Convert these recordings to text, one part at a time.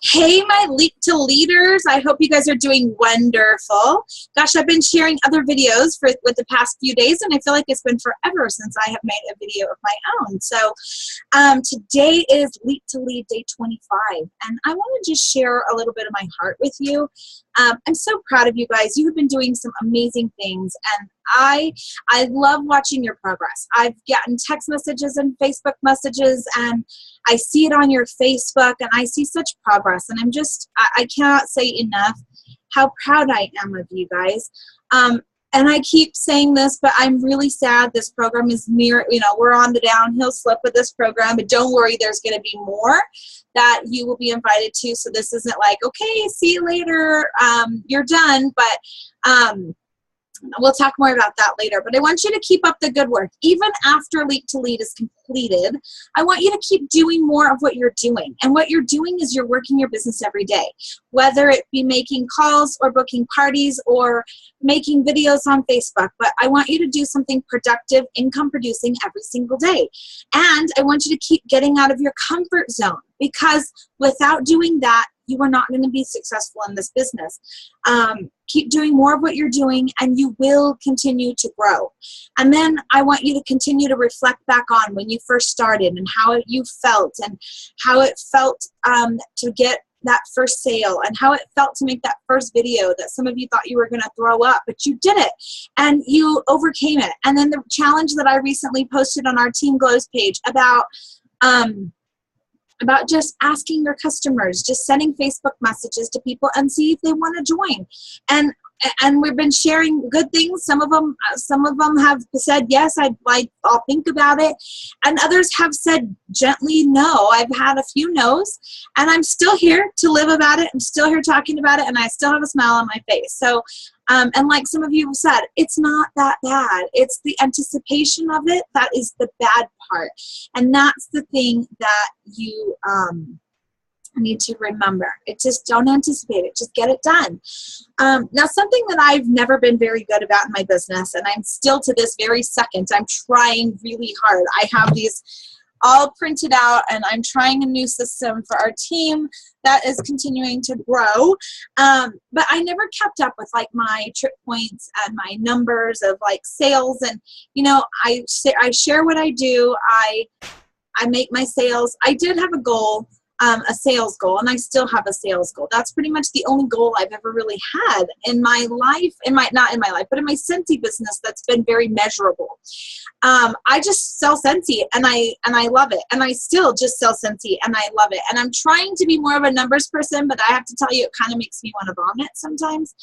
Hey, my Leap to Leaders. I hope you guys are doing wonderful. Gosh, I've been sharing other videos with the past few days, and I feel like it's been forever since I have made a video of my own. So today is Leap to Lead Day 25, and I want to just share a little bit of my heart with you. I'm so proud of you guys. You have been doing some amazing things, and I love watching your progress. I've gotten text messages and Facebook messages, and I see it on your Facebook, and I see such progress, and I cannot say enough how proud I am of you guys. And I keep saying this, but I'm really sad this program is we're on the downhill slope with this program, but don't worry, there's going to be more that you will be invited to. So this isn't like, okay, see you later, you're done, but we'll talk more about that later. But I want you to keep up the good work. Even after Leap to Lead is completed, I want you to keep doing more of what you're doing. And what you're doing is you're working your business every day, whether it be making calls or booking parties or making videos on Facebook. But I want you to do something productive, income producing every single day. And I want you to keep getting out of your comfort zone, because without doing that, you are not going to be successful in this business. Keep doing more of what you're doing, and you will continue to grow. And then I want you to continue to reflect back on when you first started and how you felt, and how it felt to get that first sale, and how it felt to make that first video that some of you thought you were going to throw up, but you did it and you overcame it. And then the challenge that I recently posted on our Team Glows page about just asking your customers, just sending Facebook messages to people and see if they want to join. And we've been sharing good things. Some of them have said, yes, I'll think about it. And others have said gently no. I've had a few no's, and I'm still here to live about it. I'm still here talking about it, and I still have a smile on my face. So, and like some of you have said, it's not that bad. It's the anticipation of it that is the bad part. And that's the thing that you need to remember. It just, don't anticipate it. Just get it done. Now, something that I've never been very good about in my business, and I'm still to this very second, I'm trying really hard. I have these all printed out, and I'm trying a new system for our team that is continuing to grow. But I never kept up with like my trip points and my numbers of like sales. And, I share what I do. I make my sales. I did have a goal, a sales goal, and I still have a sales goal. That's pretty much the only goal I've ever really had in my life, not in my life, but in my Scentsy business that's been very measurable. I just sell Scentsy, and I love it, and I still just sell Scentsy, and I love it. And I'm trying to be more of a numbers person, but I have to tell you, it kind of makes me want to vomit sometimes.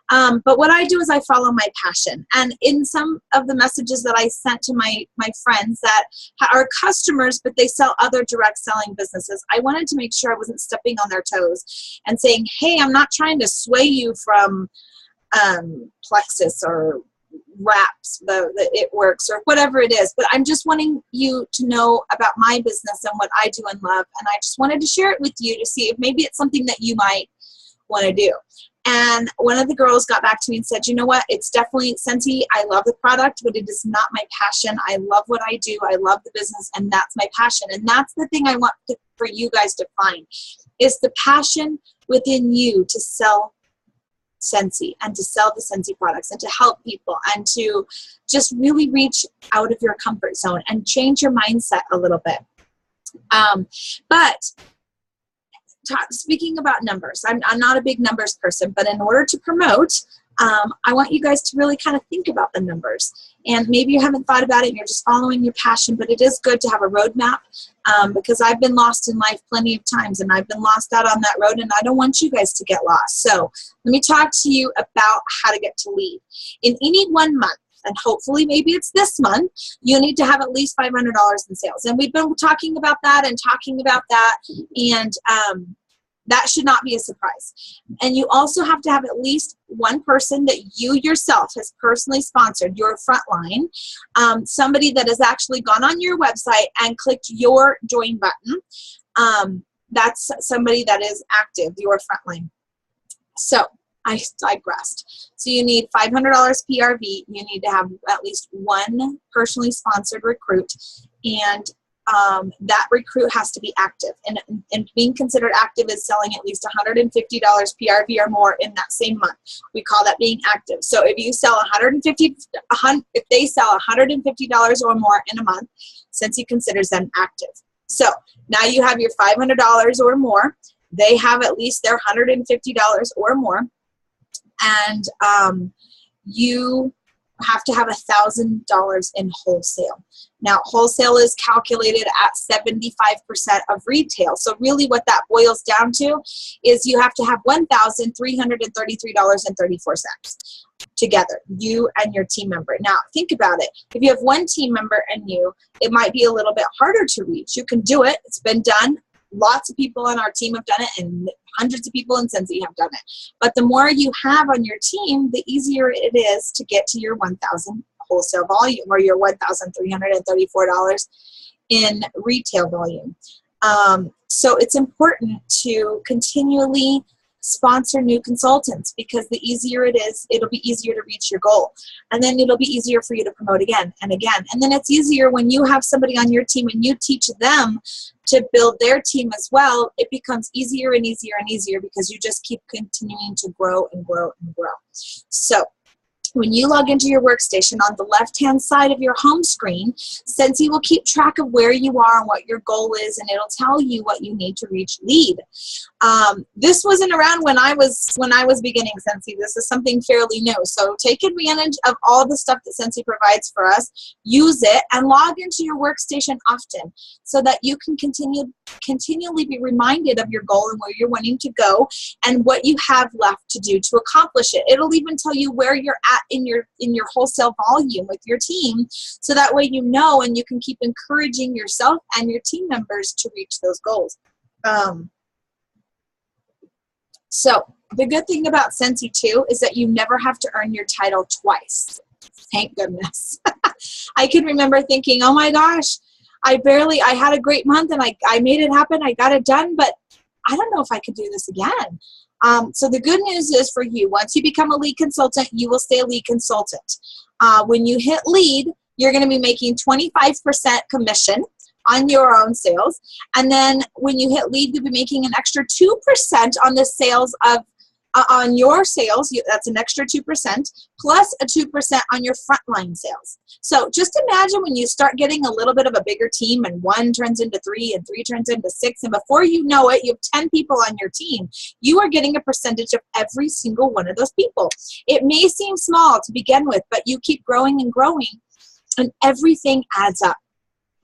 But what I do is I follow my passion. And in some of the messages that I sent to my friends that are customers, but they sell other direct selling businesses, I wanted to make sure I wasn't stepping on their toes and saying, hey, I'm not trying to sway you from Plexus or Wraps, It Works, or whatever it is, but I'm just wanting you to know about my business and what I do and love, and I just wanted to share it with you to see if maybe it's something that you might want to do. And one of the girls got back to me and said, you know what, it's definitely Scentsy. I love the product, but it is not my passion. I love what I do. I love the business, and that's my passion. And that's the thing I want for you guys to find, is the passion within you to sell Scentsy and to sell the Scentsy products and to help people and to just really reach out of your comfort zone and change your mindset a little bit. Speaking about numbers, I'm not a big numbers person, but in order to promote, I want you guys to really kind of think about the numbers. And maybe you haven't thought about it and you're just following your passion, but it is good to have a roadmap, because I've been lost in life plenty of times, and I've been lost out on that road, and I don't want you guys to get lost. So let me talk to you about how to get to lead. In any 1 month, and hopefully maybe it's this month, you need to have at least $500 in sales. And we've been talking about that, and that should not be a surprise. And you also have to have at least one person that you yourself has personally sponsored, your frontline, somebody that has actually gone on your website and clicked your join button. That's somebody that is active, your frontline. So I digressed. So you need $500 PRV. You need to have at least one personally sponsored recruit, and that recruit has to be active. And being considered active is selling at least $150 PRV or more in that same month. We call that being active. So if you sell if they sell $150 or more in a month, Scentsy considers them active. So now you have your $500 or more. They have at least their $150 or more. And you have to have $1,000 in wholesale. Now, wholesale is calculated at 75% of retail. So really what that boils down to is you have to have $1,333.34 together, you and your team member. Now, think about it. If you have one team member and you, it might be a little bit harder to reach. You can do it. It's been done. Lots of people on our team have done it, and hundreds of people in Scentsy have done it. But the more you have on your team, the easier it is to get to your 1,000 wholesale volume or your $1,334 in retail volume. So it's important to continually sponsor new consultants, because the easier it is, it'll be easier to reach your goal. And then it'll be easier for you to promote again and again. And then it's easier when you have somebody on your team and you teach them to build their team as well. It becomes easier and easier and easier because you just keep continuing to grow and grow and grow. So when you log into your workstation, on the left-hand side of your home screen, Scentsy will keep track of where you are and what your goal is, and it'll tell you what you need to reach lead. This wasn't around when I was beginning Scentsy. This is something fairly new. So take advantage of all the stuff that Scentsy provides for us. Use it and log into your workstation often so that you can continually be reminded of your goal and where you're wanting to go and what you have left to do to accomplish it. It'll even tell you where you're at in your wholesale volume with your team, so that way you know and you can keep encouraging yourself and your team members to reach those goals. So the good thing about Scentsy too is that you never have to earn your title twice. Thank goodness. I can remember thinking, oh my gosh, I had a great month and I made it happen. I got it done, but I don't know if I could do this again. So the good news is for you, once you become a lead consultant, you will stay a lead consultant. When you hit lead, you're going to be making 25% commission on your own sales. And then when you hit lead, you'll be making an extra 2% on the sales of on your sales. That's an extra 2% plus a 2% on your frontline sales. So just imagine when you start getting a little bit of a bigger team, and 1 turns into 3 and 3 turns into 6, and before you know it, you have 10 people on your team. You are getting a percentage of every single one of those people. It may seem small to begin with, but you keep growing and growing, and everything adds up.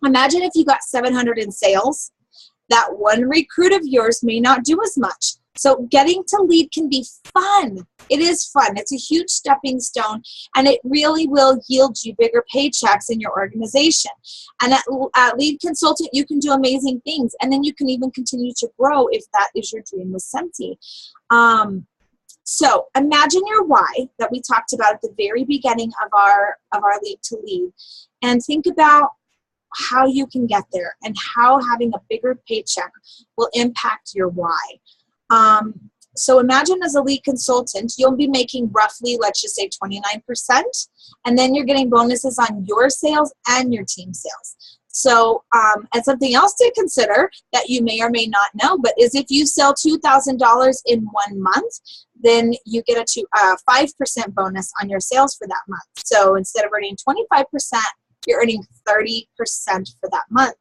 Imagine if you got 700 in sales. That one recruit of yours may not do as much. So getting to lead can be fun. It is fun. It's a huge stepping stone, and it really will yield you bigger paychecks in your organization. And at Lead Consultant, you can do amazing things, and then you can even continue to grow if that is your dream with Scentsy. So imagine your why that we talked about at the very beginning of our Lead to Lead, and think about how you can get there and how having a bigger paycheck will impact your why. So imagine as a lead consultant, you'll be making roughly, let's just say 29%, and then you're getting bonuses on your sales and your team sales. So, and something else to consider that you may or may not know, but is if you sell $2,000 in 1 month, then you get a 5% bonus on your sales for that month. So instead of earning 25%, you're earning 30% for that month.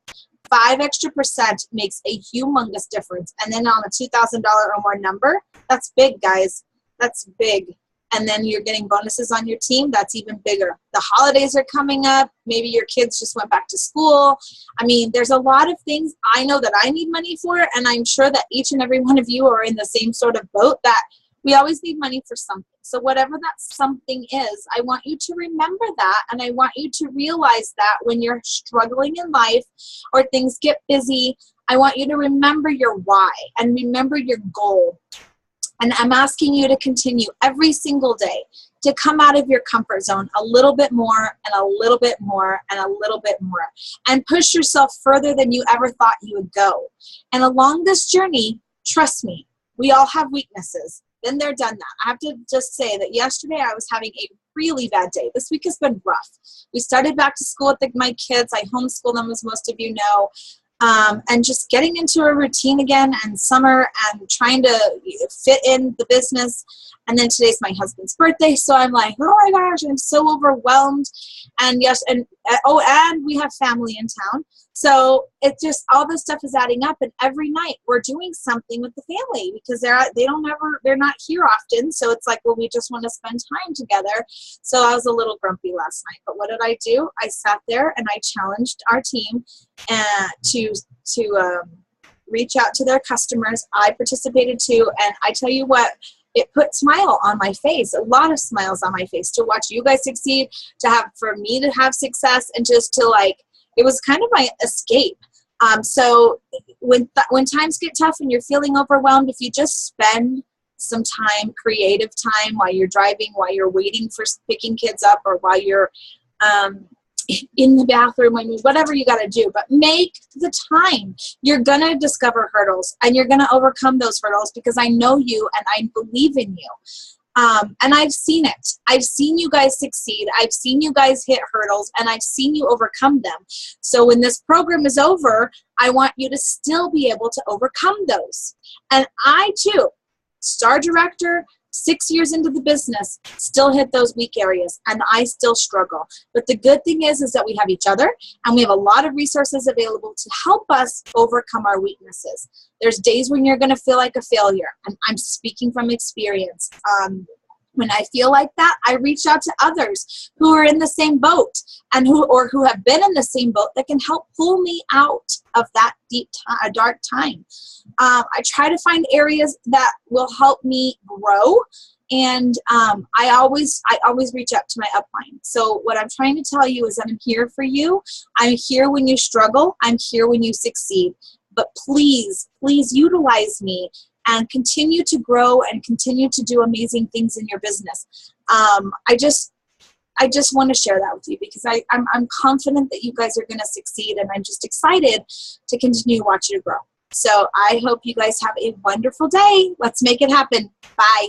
5 extra percent makes a humongous difference. And then on a $2,000 or more number, that's big, guys. That's big. And then you're getting bonuses on your team. That's even bigger. The holidays are coming up. Maybe your kids just went back to school. I mean, there's a lot of things I know that I need money for, and I'm sure that each and every one of you are in the same sort of boat, that we always need money for something. So whatever that something is, I want you to remember that, and I want you to realize that when you're struggling in life or things get busy, I want you to remember your why and remember your goal. And I'm asking you to continue every single day to come out of your comfort zone a little bit more and a little bit more and a little bit more, and push yourself further than you ever thought you would go. And along this journey, trust me, we all have weaknesses. Then they're done that. I have to just say that yesterday I was having a really bad day. This week has been rough. We started back to school with my kids. I homeschool them, as most of you know. And just getting into a routine again, and summer, and trying to fit in the business. And then today's my husband's birthday, so I'm like, oh my gosh, I'm so overwhelmed. And yes, and we have family in town, so it just, all this stuff is adding up. And every night we're doing something with the family, because they're not here often. So it's like, well, we just want to spend time together. So I was a little grumpy last night, but what did I do? I sat there and I challenged our team to reach out to their customers. I participated too, and I tell you what, it put smile on my face, a lot of smiles on my face, to watch you guys succeed, for me to have success, and just to, like, it was kind of my escape. So when times get tough and you're feeling overwhelmed, if you just spend some time, creative time, while you're driving, while you're waiting for picking kids up, or while you're in the bathroom, whatever you got to do, but make the time. You're going to discover hurdles, and you're going to overcome those hurdles, because I know you and I believe in you. And I've seen it. I've seen you guys succeed. I've seen you guys hit hurdles, and I've seen you overcome them. So when this program is over, I want you to still be able to overcome those. And I too, star director, 6 years into the business, still hit those weak areas, and I still struggle. But the good thing is that we have each other, and we have a lot of resources available to help us overcome our weaknesses. There's days when you're going to feel like a failure, and I'm speaking from experience. When I feel like that, I reach out to others who are in the same boat, and who have been in the same boat, that can help pull me out of that dark time. I try to find areas that will help me grow, and I always reach out to my upline. So what I'm trying to tell you is that I'm here for you. I'm here when you struggle. I'm here when you succeed. But please, please utilize me and continue to grow and continue to do amazing things in your business. I just want to share that with you, because I'm confident that you guys are going to succeed, and I'm just excited to continue to watch you grow. So I hope you guys have a wonderful day. Let's make it happen. Bye.